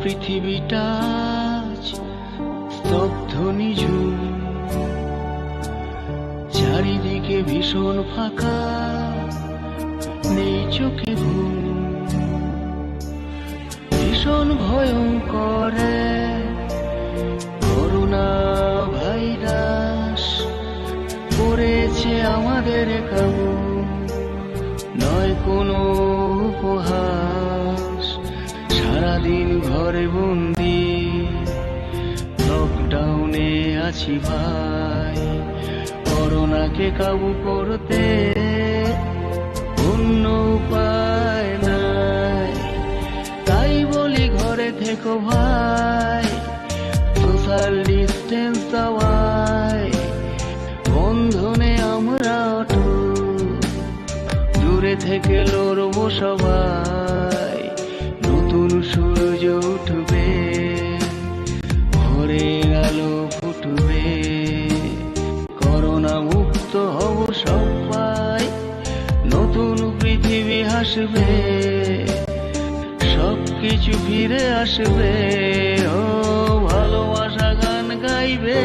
পৃথিবীটা আজ স্তব্ধ নিঝুম, চারিদিকে ভীষণ ফাঁকা, নেই চোখে ঘুম। ভীষণ ভয়ঙ্কর করোনা ভাইরাস করেছে আমাদের কাবু, নয় কোনো উপহাস। সারাদিন ঘরে বন্দি, লকডাউনে আছি ভাই। করোনাকে কাবু করতে অন্য উপায় নাই, তাই বলি ঘরে থেকো ভাই। সোশ্যাল ডিস্টেন্স দেওয়ায় বন্ধনে আমরা অটুট, দূরে থেকে লড়বো সবাই। নতুন সূর্য উঠবে, ভোরের আলো ফুটবে, করোনা মুক্ত হব সবাই। নতুন পৃথিবী হাসবে, সবকিছু ফিরে আসবে, ও ভালোবাসা গান গাইবে।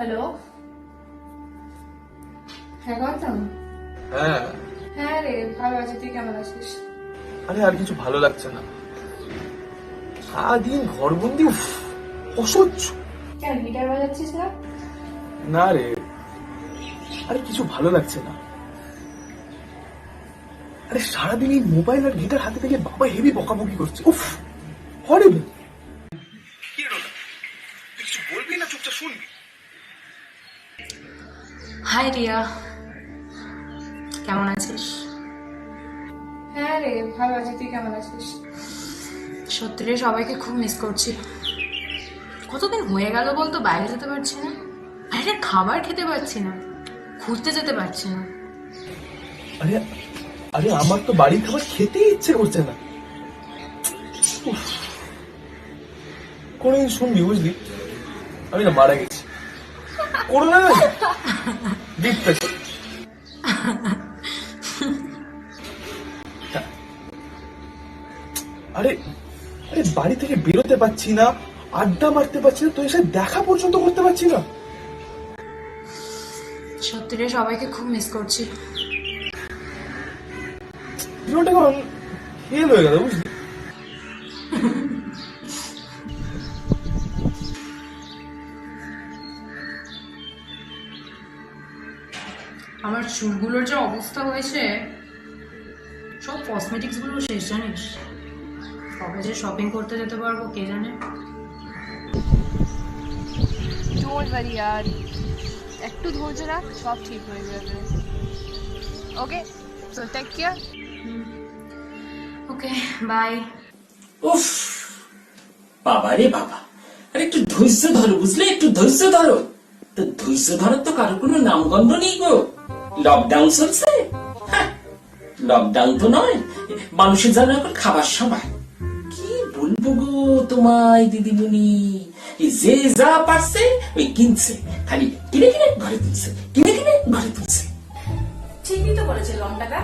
হ্যালো, হ্যাঁ গৌতম। হ্যাঁ হ্যাঁ রে, ভালো আছি, তুই কেমন আছিস? আরে আর কিছু ভালো লাগছে না, সারাদিন ঘরবন্দি, অসহ্য। কেন গিটার বাজাচ্ছিস না? না রে, আরে কিছু ভালো লাগছে না। আরে সারাদিন এই মোবাইল আর গিটার হাতে থেকে বাবা হেভি বকাবকি করছে, উফ হরিবল। কিছু বলবি না, চুপচাপ শুনবি? হাই রিয়া, কেমন আছিস? হ্যাঁ রে, ভালো আছি, তুই কেমন আছিস? সত্যি রে, সবাইকে খুব মিস করছি। কতদিন হয়ে গেল বলতো বাইরে যেতে পারছি না, বাইরে খাবার খেতে পারছি না, ঘুরতে যেতে পারছি না। আরে আরে আমার তো বাড়ির খাবার খেতেই ইচ্ছে করছে না। কোনদিন শুনবি, বুঝলি আমি না মারা গেছি, করোনা না, ডিপ প্রেশার। আরে আরে বাড়ি থেকে বেরোতে পারছি না, আড্ডা মারতে পারছি না, তো এসে দেখা পর্যন্ত করতে পারছি না। সত্যি রে, সবাইকে খুব মিস করছি। জীবনটা কারণ ফেল হয়ে গেল, বুঝলি। আমার চুলগুলোর যে অবস্থা হয়েছে, সব কসমেটিক্স গুলো শেষ, জানিস? কবে যে শপিং করতে যেতে পারবো কে জানে। ডোন্ট ওয়ারি यार, একটু ধৈর্য রাখ, সব ঠিক হয়ে যাবে। Okay, so take care. Okay, bye. উফ বাবা রে বাবা, আরে একটু ধৈর্য ধরো, বুঝলে, একটু ধৈর্য ধরো। তো ধৈর্য ধরার তো কারো কোনো নামগন্ধ নেই গো। লকডাউন চলছে, লকডাউন তো নয়, মানুষের যেন এখন খাবার সময়। কি বলবো গো তোমায় দিদিমণি, যে যা পারছে ওই কিনছে, খালি কিনে কিনে ঘরে তুলছে, কিনে কিনে ঘরে তুলছে। ঠিকই তো বলেছে লন্ডাটা,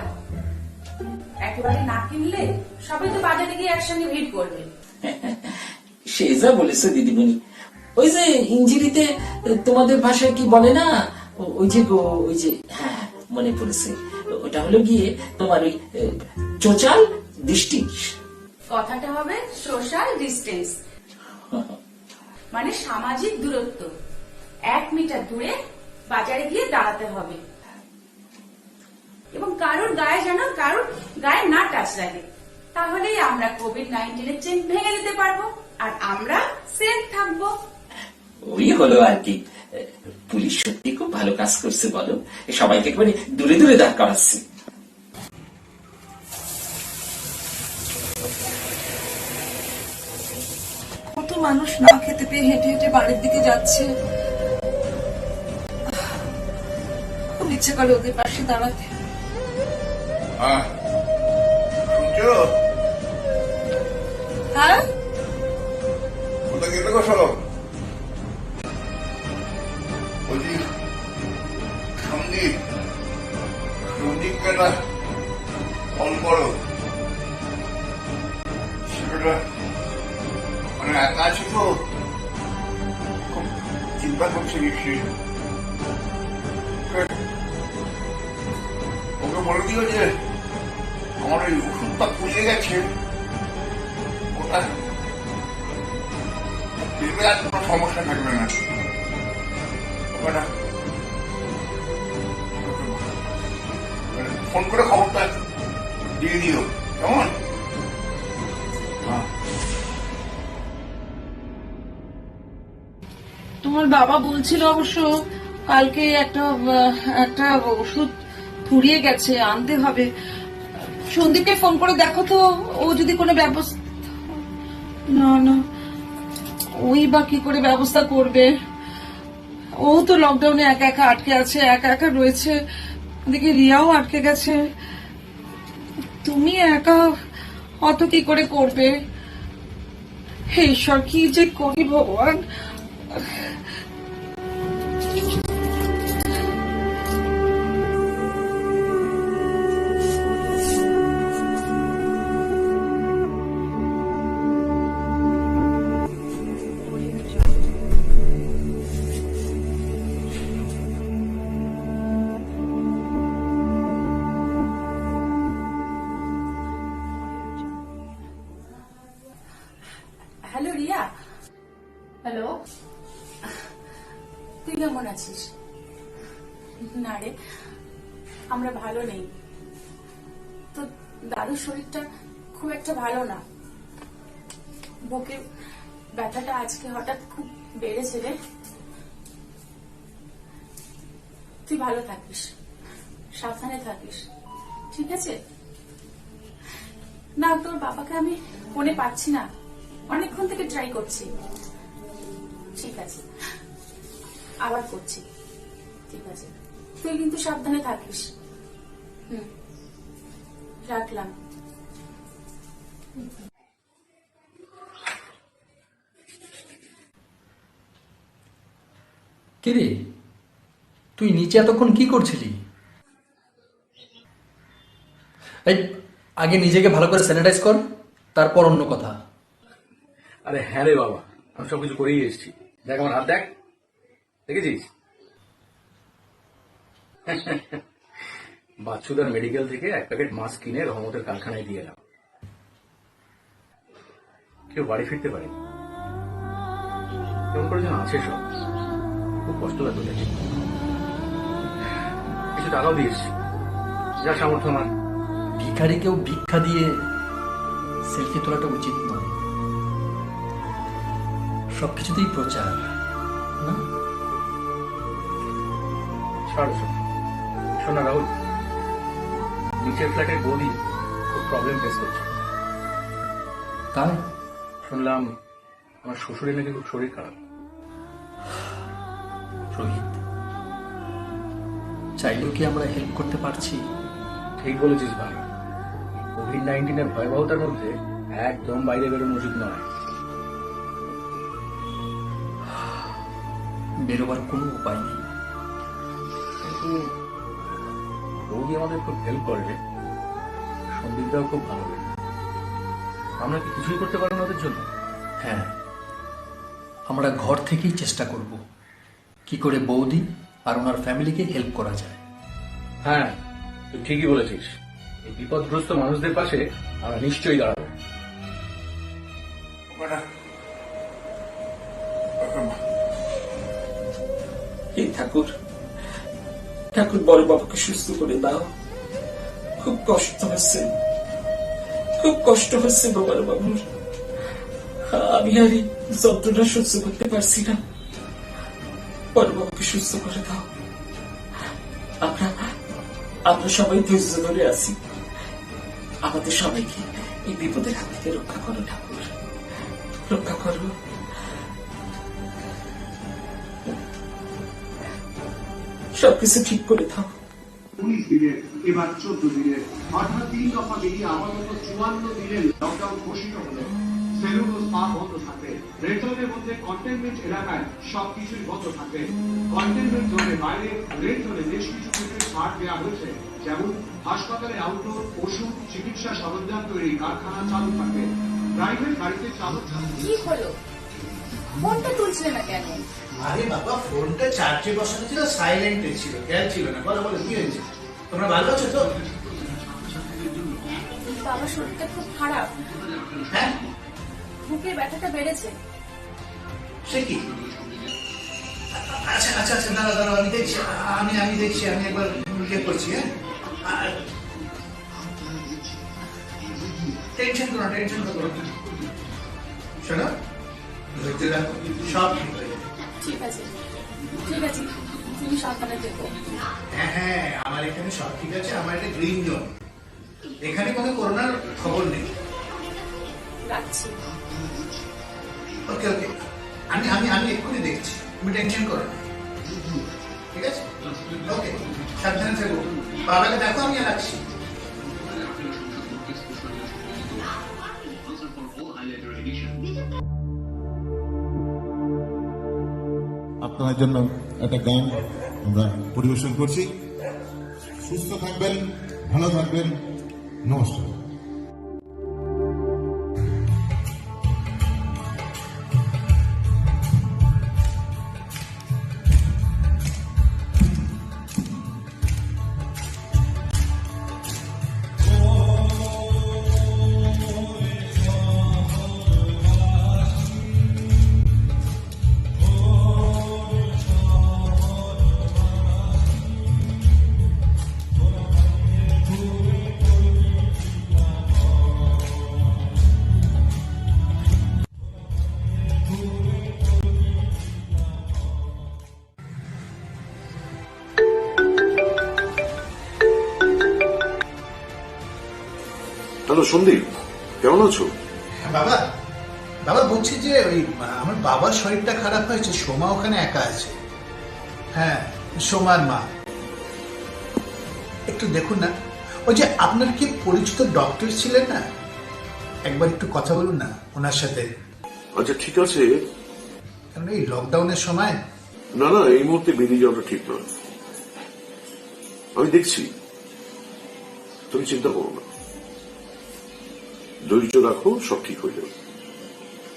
একেবারে না কিনলে সবাই তো বাজারে গিয়ে একসঙ্গে ভিড় করবে। সে যা বলেছে দিদিমণি, ওই যে ইঞ্জিরিতে তোমাদের ভাষায় কি বলে না, ওই যে গো, ওই যে, হ্যাঁ মনে পড়েছে, ওটা হলো গিয়ে তোমার ওই সোশ্যাল ডিস্টেন্স। কথাটা হবে সোশ্যাল ডিস্টেন্স, মানে সামাজিক দূরত্ব। 1 মিটার দূরে বাজারে গিয়ে দাঁড়াতে হবে এবং কারোর গায়ে যেন কারোর গায়ে না টাচ লাগে। তাহলেই আমরা কোভিড-19 চেইন ভেঙে দিতে পারবো আর আমরা সেফ থাকবো। ওই হলো আর কি। পুলিশ সত্যি খুব ভালো কাজ করছে বলো, সবাইকে একেবারে দূরে দূরে দাঁড় করাচ্ছে। কত মানুষ না খেতে পেয়ে হেঁটে হেঁটে বাড়ির দিকে যাচ্ছে। খুব ইচ্ছে করে ওদের পাশে দাঁড়াতে। শুনছো? হ্যাঁ, কোথায় গেলে গো সব? বলছি সন্দীপকে না ফোন করো। সেটা মানে একা আছি তো, খুব চিন্তা করছে বেশি। ওকে বলে দিও যে আমার ওই ওষুধটা পুড়িয়ে গেছে, ওটা পেলে আর কোনো সমস্যা থাকবে না। ওটা ফোন করে খবরটা দিয়ে দিও, কেমন? তোমার বাবা বলছিল অবশ্য কালকে একটা ওষুধ ফুরিয়ে গেছে, আনতে হবে। সন্দীপকে ফোন করে দেখো তো, ও যদি কোনো ব্যবস্থা। না না, ওই বা কি করে ব্যবস্থা করবে? ও তো লকডাউনে একা একা আটকে আছে, একা একা রয়েছে। ওদিকে রিয়াও আটকে গেছে। তুমি একা অত কি করে করবে? হে ঈশ্বর, কি যে করি ভগবান। হ্যালো রিয়া, হ্যালো, তুই কেমন আছিস? না রে, আমরা ভালো নেই। তো দাদুর শরীরটা খুব একটা ভালো না, বুকের ব্যথাটা আজকে হঠাৎ খুব বেড়েছে রে। তুই ভালো থাকিস, সাবধানে থাকিস, ঠিক আছে? না, তোর বাবাকে আমি ফোনে পাচ্ছি না, অনেকক্ষণ থেকে ট্রাই করছি। ঠিক আছে, আবার করছি। ঠিক আছে, তুই কিন্তু সাবধানে থাকিস। রাখলাম। কিরে, তুই নিচে এতক্ষণ কি করছিলি? এই, আগে নিজেকে ভালো করে স্যানিটাইজ কর, তারপর অন্য কথা। আরে হ্যাঁ রে বাবা, আমি সবকিছু করেই এসেছি। দেখ আমার হাত, দেখ, দেখেছিস? বাচ্চুদার মেডিকেল থেকে এক প্যাকেট মাস্ক কিনে রহমতের কারখানায় দিয়ে এলাম। কেউ বাড়ি ফিরতে পারে কেমন করে যেন আছে সব, খুব কষ্ট লাগবে। দেখি কিছু টাকাও দিস, যা সামর্থ্য আমার। ভিখারিকেও ভিক্ষা দিয়ে সেলফি তোলাটা উচিত নয়। সবকিছুতেই প্রচার না। ছাড় ওসব। শোনা রাহুল, নিচের ফ্ল্যাটের বৌদি খুব প্রবলেম ফেস করছে। তাই শুনলাম আমার শ্বশুরের নাকি খুব শরীর খারাপ। রোহিত, চাইলেও কি আমরা হেল্প করতে পারছি? ঠিক বলেছিস ভাই, কোভিড-19 ভয়াবহতার মধ্যে একদম বাইরে বেরোনো উচিত নয়। বেরোবার কোনো উপায় নেই। কিন্তু রোগী আমাদের খুব হেল্প করবে, সন্দীপটাও খুব ভালো হবে। আমরা কি কিছুই করতে পারবো না ওদের জন্য? হ্যাঁ, আমরা ঘর থেকেই চেষ্টা করব কি করে বৌদি আর ওনার ফ্যামিলিকে হেল্প করা যায়। হ্যাঁ, তুই ঠিকই বলেছিস। এই বিপদগ্রস্ত মানুষদের পাশে আমরা নিশ্চয়ই দাঁড়াবো। হে ঠাকুর, ঠাকুর বড় বাবাকে সুস্থ করে দাও। খুব কষ্ট হচ্ছে, খুব কষ্ট হচ্ছে বাবার বাবুর। আমি আর এই যন্ত্রণা সহ্য করতে পারছি না। বড় বাবুকে সুস্থ করে দাও। আমরা সবাই ধৈর্য ধরে আছি। আমাদের সবাইকে এই বিপদের হাত থেকে রক্ষা করো ঠাকুর, রক্ষা করো। সবকিছু ঠিক করে দাও। 19 দিনের এবার 14 দিনের অর্থাৎ 3 দফা বেরিয়ে আপাতত 54 দিনের লকডাউন ঘোষিত হলো। সেলুন ও স্পা বন্ধ থাকবে। রেড জোনের মধ্যে কন্টেনমেন্ট এলাকায় সবকিছুই বন্ধ থাকবে। কন্টেনমেন্ট জোনের বাইরে রেড জোনে বেশ কিছু ক্ষেত্রে ছাড় দেওয়া হয়েছে, যেমন হাসপাতালে আউটডোর, ওষুধ, চিকিৎসা সরঞ্জাম তৈরি কারখানা চালু থাকবে। প্রাইভেট গাড়িতে চালক কি হলো, ফোনটা তুলছিলে না কেন? আরে বাবা, ফোনটা চার্জে বসানো ছিল, সাইলেন্টে ছিল, খেয়াল ছিল না। বলো বলো, কি হয়েছে? তোমরা ভালো আছো তো? বাবার শরীরটা খুব খারাপ। হ্যাঁ, বুকের ব্যথাটা বেড়েছে। সে কি? আচ্ছা আচ্ছা আচ্ছা, দাঁড়াও দাঁড়াও, আমি দেখছি, আমি দেখছি, আমি একবার চেক করছি। হ্যাঁ, টেনশন করো, টেনশন করো। শোনো, ধৈর্য রাখো, সব ঠিক হয়ে যাবে। ঠিক আছে ঠিক আছে, তুমি সাবধানে দেখো। হ্যাঁ হ্যাঁ, আমার এখানে সব ঠিক আছে। আমার এটা গ্রিন জোন, এখানে কোনো করোনার খবর নেই। রাখছি। ওকে ওকে, আমি আমি আমি এক্ষুনি দেখছি, তুমি টেনশন করো না, ঠিক আছে? ওকে, সাবধানে থেকো। বাবাকে দেখো, আমি আর রাখছি। আপনাদের জন্য একটা গান আমরা পরিবেশন করছি। সুস্থ থাকবেন, ভালো থাকবেন, নমস্কার। হ্যালো সন্দীপ, কেমন আছো? বাবা বাবা, বলছি যে ওই আমার বাবার শরীরটা খারাপ হয়েছে, সোমা ওখানে একা আছে। হ্যাঁ, সোমার মা, একটু দেখুন না। ওই যে আপনার কি পরিচিত ডক্টর ছিলেন না, একবার একটু কথা বলুন না ওনার সাথে। আচ্ছা ঠিক আছে। কারণ এই লকডাউনের সময়। না না, এই মুহূর্তে বেরিয়ে যাওয়াটা ঠিক নয়। আমি দেখছি, তুমি চিন্তা করো না, ধৈর্য রাখো, সব ঠিক হয়ে যাবে।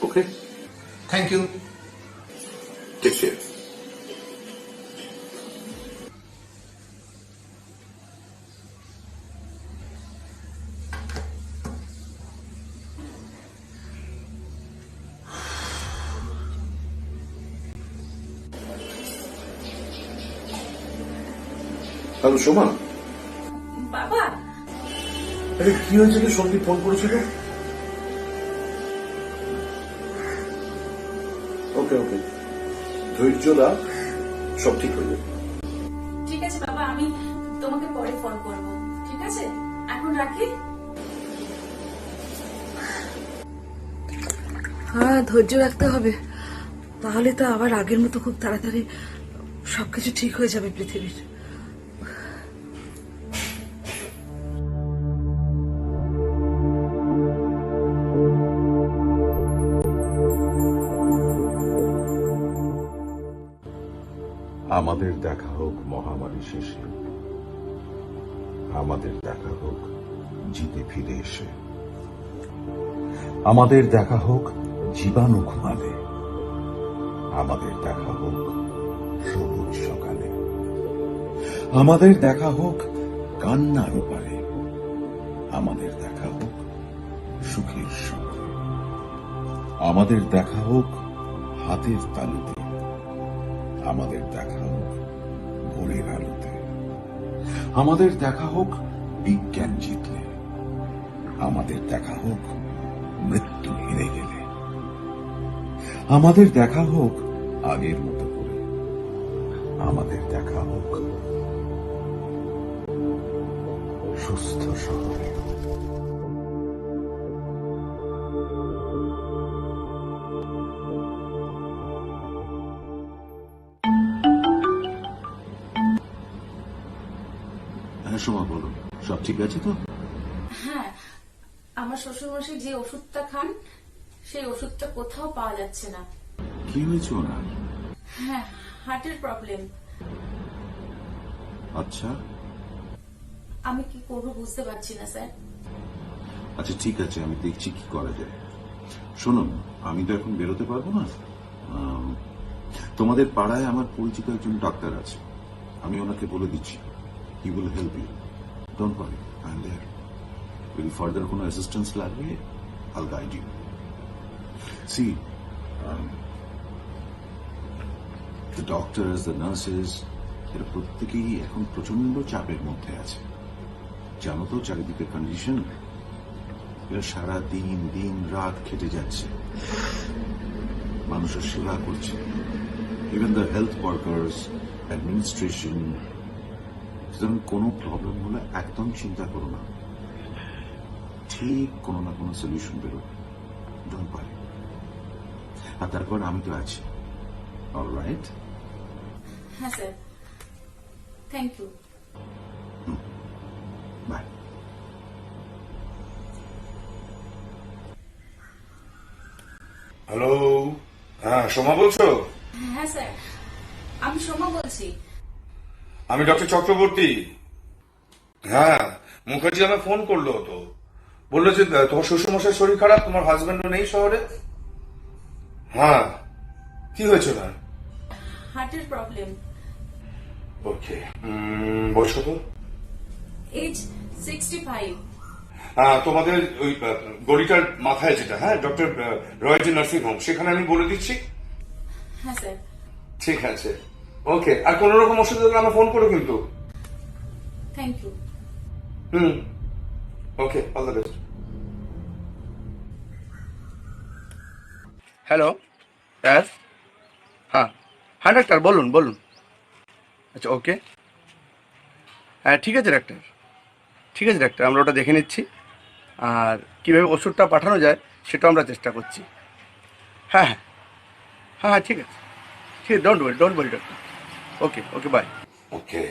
Okay, thank you, take care. Hello Soma. বাবা, আরে কি হয়েছে? কি সন্দীপ ফোন করেছিল? ওকে ওকে, ধৈর্য রাখ, সব ঠিক হয়ে যাবে। ঠিক আছে বাবা, আমি তোমাকে পরে ফোন করবো। ঠিক আছে, এখন রাখি। হ্যাঁ, ধৈর্য রাখতে হবে, তাহলে তো আবার আগের মতো খুব তাড়াতাড়ি সবকিছু ঠিক হয়ে যাবে পৃথিবীর। আমাদের দেখা হোক মহামারী শেষে, আমাদের দেখা হোক জিতে ফিরে এসে, আমাদের দেখা হোক জীবাণু ঘুমালে, আমাদের দেখা হোক সবুজ সকালে, আমাদের দেখা হোক কান্নার ওপারে, আমাদের দেখা হোক সুখের সঙ্গে, আমাদের দেখা হোক হাতের তালুতে, আমাদের দেখা হোক ভোরের আলোতে, আমাদের দেখা হোক বিজ্ঞান জিতলে, আমাদের দেখা হোক মৃত্যু হেরে গেলে, আমাদের দেখা হোক আগের মতো করে, আমাদের দেখা হোক সুস্থ শহরে। হ্যাঁ সোমা, বলো, সব ঠিক আছে তো? হ্যাঁ, আমার শ্বশুরমশাই যে ওষুধটা খান সেই ওষুধটা কোথাও পাওয়া যাচ্ছে না। কি হয়েছে ওনার? হ্যাঁ, হার্টের প্রবলেম। আচ্ছা আমি কি করবো বুঝতে পারছি না স্যার। আচ্ছা ঠিক আছে, আমি দেখছি কি করা যায়। শোনো, আমি তো এখন বেরোতে পারবো না। তোমাদের পাড়ায় আমার পরিচিত একজন ডাক্তার আছে, আমি ওনাকে বলে দিচ্ছি। He will help you, don't worry, I am there. যদি ফার্দার কোনো অ্যাসিস্ট্যান্স লাগবে, I will guide you. See, the doctors, the nurses, এরা প্রত্যেকেই এখন প্রচন্ড চাপের মধ্যে আছে। জানো তো চারিদিকের কন্ডিশন, এরা সারা দিন দিন রাত খেটে যাচ্ছে, মানুষের সেবা করছে। Even the health workers, administration. সুতরাং কোনো প্রবলেম হলে একদম চিন্তা করো না, ঠিক কোনো না কোনো সলিউশন বেরোবে, ডোন্ট ওয়ারি। আর তারপর আমি তো আছি, অলরাইট? হ্যাঁ sir, thank you. Bye. Hello, হ্যাঁ সোমা বলছো? হ্যাঁ স্যার, আমি সোমা বলছি। আমি ডক্টর চক্রবর্তী। হ্যাঁ, মুখার্জি আমায় ফোন করলো, তো বললো যে তোমার শ্বশুরমশাই শরীর খারাপ, তোমার হাজবেন্ডও নেই শহরে। হ্যাঁ, কি হয়েছে না? হার্টের প্রবলেম। ওকে, বয়স কত? এজ 65। হ্যাঁ, তোমাদের ওই গলিটার মাথায় যেটা, হ্যাঁ, ডক্টর রয়জি নার্সিং হোম, সেখানে আমি বলে দিচ্ছি। হ্যাঁ স্যার। ঠিক আছে, ওকে। আর কোন রকম অসুবিধা হলে আমার ফোন করো কিন্তু। Thank you. Okay, all the best. Hello, হ্যাঁ হ্যাঁ ডাক্তার, বলুন বলুন। আচ্ছা, ওকে, হ্যাঁ ঠিক আছে ডাক্তার, ঠিক আছে ডাক্তার, আমরা ওটা দেখে নিচ্ছি, আর কীভাবে ওষুধটা পাঠানো যায় সেটাও আমরা চেষ্টা করছি। হ্যাঁ হ্যাঁ হ্যাঁ হ্যাঁ ঠিক আছে, ঠিক আছে, don't worry doctor. Okay okay, bye. Okay.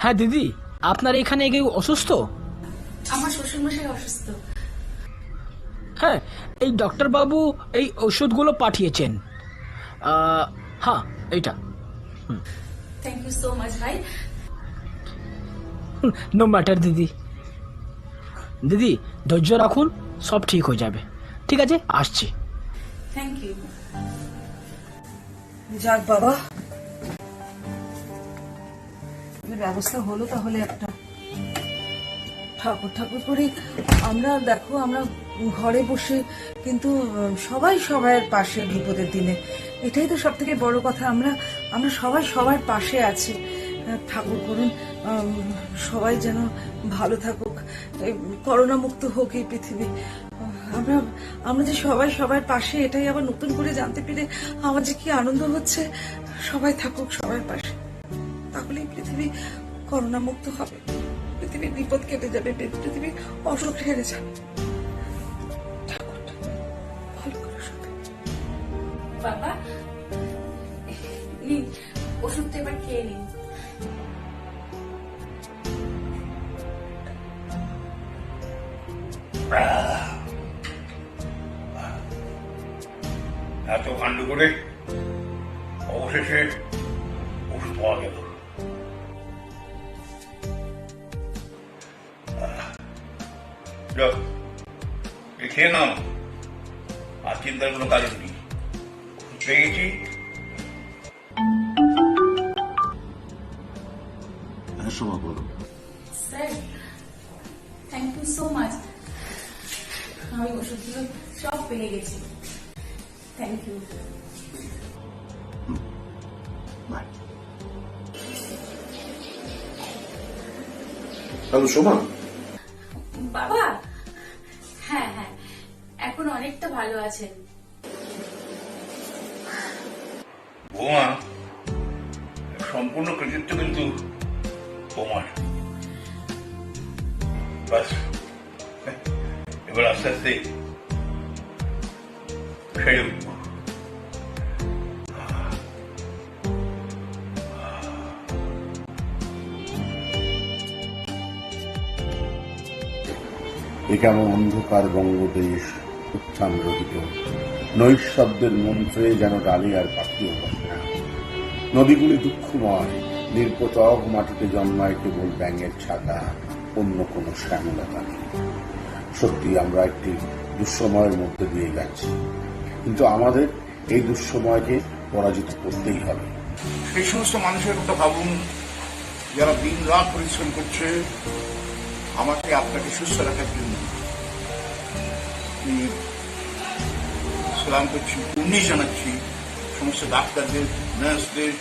হ্যাঁ দিদি, আপনার এখানে কেউ অসুস্থ? আমার শ্বশুরমশাই অসুস্থ। হ্যাঁ, এই ডক্টর বাবু এই ওষুধগুলো পাঠিয়েছেন। হ্যাঁ, এইটা। থ্যাংক ইউ সো মাচ ভাই। নো ম্যাটার দিদি। দিদি ধৈর্য রাখুন, সব ঠিক হয়ে যাবে। ঠিক আছে, আসছি। Thank you. যাক বাবা, ব্যবস্থা হলো তাহলে একটা। ঠাকুর ঠাকুর করে আমরা, দেখো, আমরা ঘরে বসে কিন্তু সবাই সবার পাশে বিপদের দিনে, এটাই তো সব থেকে বড় কথা। আমরা সবাই সবার পাশে আছি। ঠাকুর করুন সবাই যেন ভালো থাকুক, করোনা মুক্ত হোক এই পৃথিবী। আমরা যে সবাই সবার পাশে, এটাই আবার নতুন করে জানতে পেরে আমার যে কি আনন্দ হচ্ছে। সবাই থাকুক সবার পাশে, তাহলেই পৃথিবী করোনা মুক্ত হবে, পৃথিবীর বিপদ কেটে যাবে, পৃথিবীর অসুখ হেরে যাবে। বাবা নিন, ওষুধটা এবার খেয়ে নিন। এত কাণ্ড করে অবশেষে ওষুধ পাওয়া গেল। খেয়ে নাও, আর চিন্তার কোনো কারণ নেই, ওষুধ পেয়ে গেছি। হ্যাঁ সোমা, বলো। Sir, thank you so much. আমি ওষুধগুলো সব পেয়ে গেছি। Thank you. হ্যালো সোমা, বাবা, হ্যাঁ হ্যাঁ, এখন অনেকটা ভালো আছেন। বৌমা, সম্পূর্ণ কৃতিত্ব কিন্তু তোমার। বাস এবার আস্তে আস্তে সেরে উঠবো। এ কেন অন্ধকার বঙ্গদেশ উত্থান রহিত, নৈশব্দের মন্ত্রে যেন ডালি আর পাখিও বসে না। নদীগুলি দুঃখময়, নির্পতক মাটিতে জন্মায় কেবল ব্যাঙের ছাতা, অন্য কোনো শ্যামলতা নেই। সত্যি আমরা একটি দুঃসময়ের মধ্যে দিয়ে যাচ্ছি, কিন্তু আমাদের এই দুঃসময়কে পরাজিত করতেই হবে। সেই সমস্ত মানুষের কথা ভাবুন যারা দিন রাত পরিশ্রম করছে আমাকে আপনাকে সুস্থ রাখার জন্য। সালাম করছি, উন্নিশ জানাচ্ছি সমস্ত ডাক্তারদের, নার্সদের,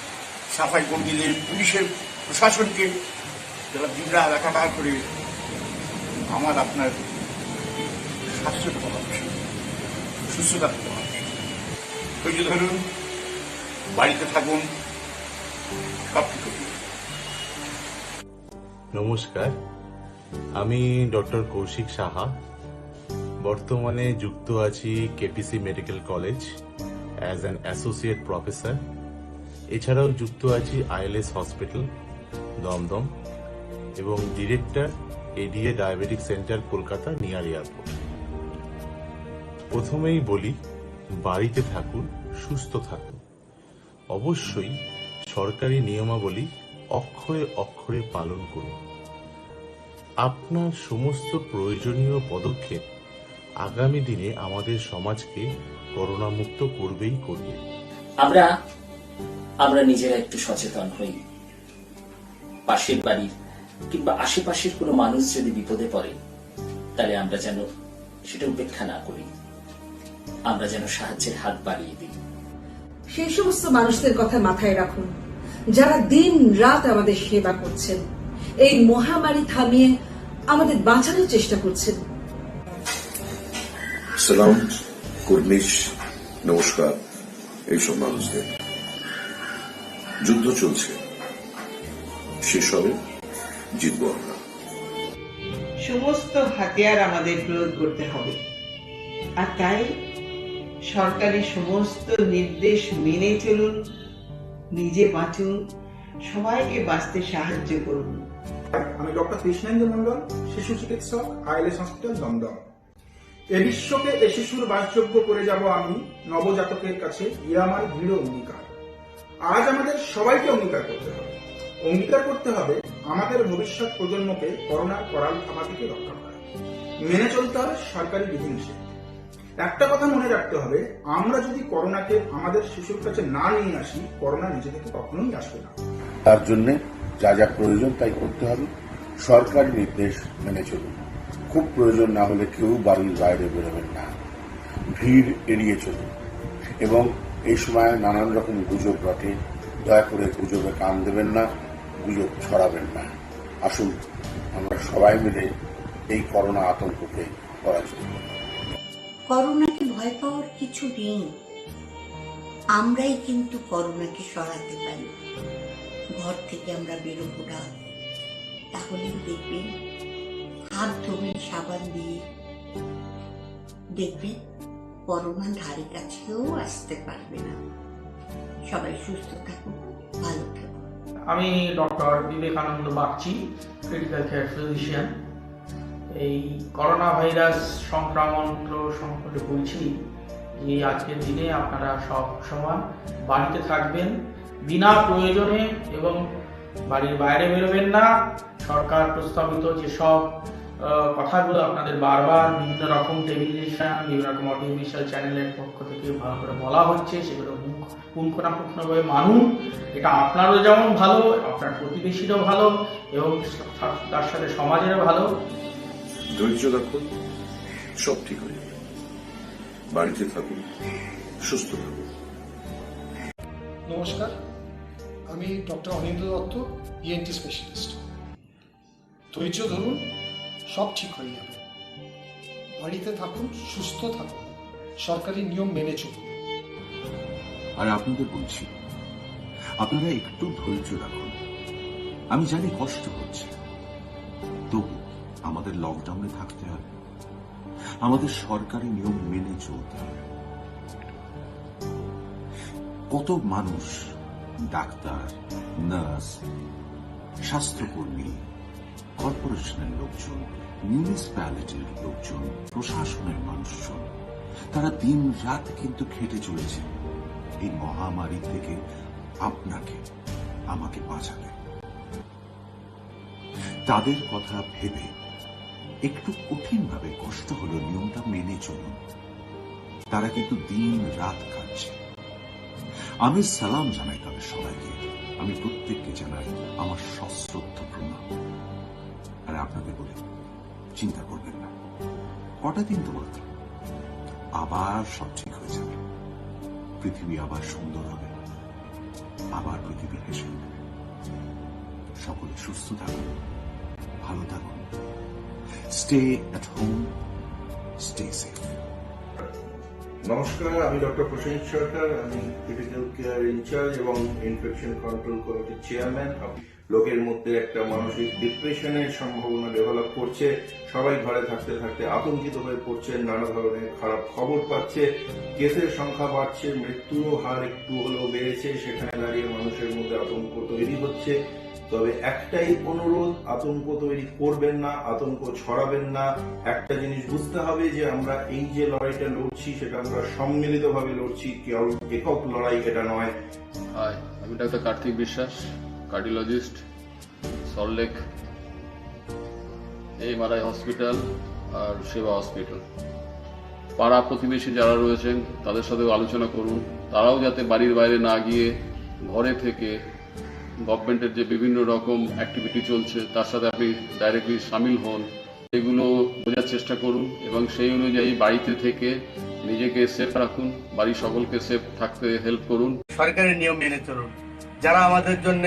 সাফাই কর্মীদের, পুলিশের প্রশাসনকে যারা দিন রাত একাকার করে আমার আপনার স্বাস্থ্যটা পাচ্ছে, সুস্থতা পাচ্ছে। ধৈর্য ধরুন, বাড়িতে থাকুন, সব ঠিক হবে। নমস্কার, আমি ডক্টর কৌশিক সাহা। বর্তমানে যুক্ত আছি KPC medical college as an associate professor. এছাড়াও যুক্ত আছি আইএলএস হসপিটাল দমদম এবং director ADA diabetic centre Kolkata near airport. প্রথমেই বলি, বাড়িতে থাকুন, সুস্থ থাকুন। অবশ্যই সরকারি নিয়মাবলী অক্ষরে অক্ষরে পালন করুন। আপনার সমস্ত প্রয়োজনীয় পদক্ষেপ আগামী দিনে আমাদের সমাজকে করোনা মুক্ত করবেই করবে। আমরা নিজেরা একটু সচেতন হই। পাশের বাড়ির কিংবা আশেপাশের কোনো মানুষ যদি বিপদে পড়ে, তাহলে আমরা যেন সেটা উপেক্ষা না করি, আমরা যেন সাহায্যের হাত বাড়িয়ে দিই। সেই সমস্ত মানুষদের কথা মাথায় রাখুন যারা দিন রাত আমাদের সেবা করছেন, এই মহামারী থামিয়ে আমাদের বাঁচানোর চেষ্টা করছেন। সালাম, কুর্নিশ, নমস্কার এইসব মানুষদের। যুদ্ধ চলছে, শেষ হবে, জিতব আমরা। সমস্ত হাতিয়ার আমাদের প্রয়োগ করতে হবে, আর তাই সরকারি সমস্ত নির্দেশ মেনে চলুন, নিজে বাঁচুন, সবাইকে বাঁচতে সাহায্য করুন। আমি ডক্টর কৃষ্ণেন্দু মন্ডল, শিশু চিকিৎসক, আইএলএস হসপিটাল দমদম। এ বিশ্বকে এ শিশুর বাসযোগ্য করে যাব আমি, নবজাতকের কাছে ইয়ে আমার দৃঢ় অঙ্গীকার। আজ আমাদের সবাইকে অঙ্গীকার করতে হবে, আমাদের ভবিষ্যৎ প্রজন্মকে করোনার করাল থাবা থেকে রক্ষা করা। মেনে চলতে হবে সরকারি বিধিনিষেধ। একটা কথা মনে রাখতে হবে, আমরা যদি করোনাকে আমাদের শিশুর কাছে না নিয়ে আসি, করোনা নিজে থেকে কখনোই আসবে না। তার জন্য যা যা প্রয়োজন তাই করতে হবে। সরকারি নির্দেশ মেনে চলুন। খুব প্রয়োজন না হলে কেউ বাড়ির বাইরে বেরোবেন না। ভিড় এড়িয়ে চলুন এবং এই সময় নানান রকম গুজব রটে, দয়া করে গুজবে কান দেবেন না, গুজব ছড়াবেন না। আসুন আমরা সবাই মিলে এই করোনা আতঙ্ককে পরাজিত করি। করোনাকে ভয় পাওয়ার কিছু নেই, আমরাই কিন্তু করোনাকে সরাতে পারি। ঘর থেকে আমরা বেরোবো না, তাহলে দেখবেন হাত ধোবেন সাবান দিয়ে, দেখবেন করোনা ধারে কাছেও আসতে পারবে না। সবাই সুস্থ থাকুন, ভালো থাকুন। আমি doctor Vivekananda Bagchi, critical care physician. এই করোনা ভাইরাস সংক্রমণ সম্পর্কে বলছি যে আজকের দিনে আপনারা সব সময় বাড়িতে থাকবেন, বিনা প্রয়োজনে, এবং বাড়ির বাইরে বেরোবেন না। সরকার প্রস্তাবিত যেসব কথাগুলো আপনাদের বারবার বিভিন্ন রকম টেলিভিশন, বিভিন্ন রকম অডিওভিজুয়াল চ্যানেলের পক্ষ থেকে ভালো করে বলা হচ্ছে, সেগুলো পুঙ্খানুপুঙ্খভাবে মানুন। এটা আপনারও যেমন ভালো, আপনার প্রতিবেশীরও ভালো, এবং তার সাথে সমাজেরও ভালো। ধৈর্য রাখুন, সব ঠিক হয়ে যাবে। বাড়িতে থাকুন, সুস্থ থাকুন। নমস্কার, আমি ডক্টর অনিন্দ দত্ত, ইএনটি স্পেশালিস্ট। ধৈর্য ধরুন, সব ঠিক হয়ে যাবে। বাড়িতে থাকুন, সুস্থ থাকুন, সরকারি নিয়ম মেনে চলুন। আর আপনাদের বলছি, আপনারা একটু ধৈর্য রাখুন। আমি জানি কষ্ট হচ্ছে, তবু আমাদের লকডাউনে থাকতে হবে, আমাদের সরকারি নিয়ম মেনে চলতে হবে। কত মানুষ, ডাক্তার, নার্স, স্বাস্থ্যকর্মী, কর্পোরেশনের লোকজন, মিউনিসিপ্যালিটির লোকজন, প্রশাসনের মানুষজন, তারা দিন রাত কিন্তু খেটে চলেছে এই মহামারী থেকে আপনাকে, আমাকে বাঁচাতে। তাদের কথা ভেবে একটু কঠিনভাবে কষ্ট হলো নিয়মটা মেনে চলুন। তারা কিন্তু দিন রাত কাটছে। আমি সালাম জানাই তাদের সবাইকে, আমি প্রত্যেককে জানাই আমার সশ্রদ্ধ প্রণাম। আর আপনাদের বলি, চিন্তা করবেন না, কটা দিন তো মাত্র, আবার সব ঠিক হয়ে যাবে। পৃথিবী আবার সুন্দর হবে, আবার পৃথিবী হেসে উঠবে। সকলে সুস্থ থাকুন, ভালো থাকুন, stay at home, stay safe. নমস্কার, আমি ডক্টর প্রসেনজিৎ সরকার, আমি ক্রিটিক্যাল কেয়ার ইনচার্জ এবং ইনফেকশন কন্ট্রোল কমিটির চেয়ারম্যান। লোকের মধ্যে একটা মানসিক ডিপ্রেশনের সম্ভাবনা ডেভেলপ করছে, সবাই ঘরে থাকতে থাকতে আতঙ্কিত হয়ে পড়ছে, নানা ধরনের খারাপ খবর পাচ্ছে, কেসের সংখ্যা বাড়ছে, মৃত্যুরও হার একটু হলেও বেড়েছে। সেখানে দাঁড়িয়ে মানুষের মধ্যে আতঙ্ক তৈরি হচ্ছে। তবে একটাই অনুরোধ, আতঙ্ক তৈরি করবেন না, আতঙ্ক ছড়াবেন না। একটা জিনিস বুঝতে হবে যে আমরা এই যে লড়াইটা লড়ছি সেটা আমরা সম্মিলিতভাবে লড়ছি, কেউ একক লড়াই এটা নয়। হাই, আমি ডাক্তার কার্তিক বিশ্বাস, কার্ডিওলজিস্ট, সল্টলেক এমআরআই হসপিটাল আর সেবা হসপিটাল। পাড়া প্রতিবেশী যারা রয়েছেন তাদের সাথেও আলোচনা করুন, তারাও যাতে বাড়ির বাইরে না গিয়ে ঘরে থেকে গভর্নমেন্টের যে বিভিন্ন রকম অ্যাক্টিভিটি চলছে তার সাথে আপনি ডাইরেক্টলি সামিল হন, এগুলো বোঝার চেষ্টা করুন এবং সেই অনুযায়ী বাড়িতে থেকে নিজেকে সেফ রাখুন, বাড়ির সকলকে সেফ থাকতে হেল্প করুন। সরকারের নিয়ম মেনে চলুন। যারা আমাদের জন্য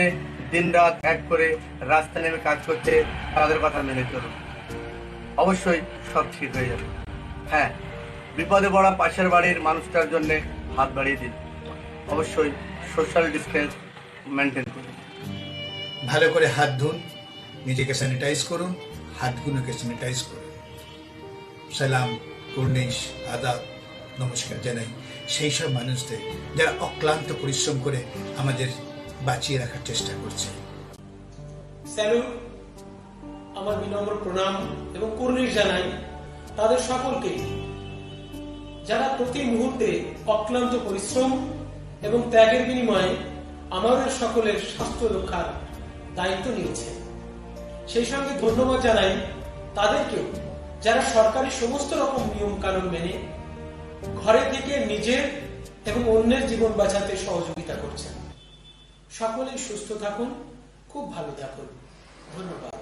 দিন রাত এক করে রাস্তা নেমে কাজ করছে তাদের কথা মেনে চলুন, অবশ্যই সব ঠিক হয়ে যাবে। হ্যাঁ, বিপদে পড়া পাশের বাড়ির মানুষটার জন্য হাত বাড়িয়ে দিন, অবশ্যই সোশ্যাল ডিস্টেন্স মেনটেন করুন। ভালো করে হাত ধুন, নিজেকে স্যানিটাইজ করুন, হাতগুলোকে স্যানিটাইজ করুন। সালাম, কুর্নিশ, আদাব, নমস্কার জানাই সেই সব মানুষদের যারা অক্লান্ত পরিশ্রম করে আমাদের বাঁচিয়ে রাখার চেষ্টা করছে। স্যালুট, আমার বিনম্র প্রণাম এবং কুর্নিশ জানাই তাদের সকলকে যারা প্রতি মুহূর্তে অক্লান্ত পরিশ্রম এবং ত্যাগের বিনিময়ে আমাদের সকলের স্বাস্থ্য রক্ষার দায়িত্ব নিয়েছে। সেই সঙ্গে ধন্যবাদ জানাই তাদেরকেও যারা সরকারি সমস্ত রকম নিয়ম কানুন মেনে ঘরে থেকে নিজের এবং অন্যের জীবন বাঁচাতে সহযোগিতা করছেন। সকলেই সুস্থ থাকুন, খুব ভালো থাকুন। ধন্যবাদ।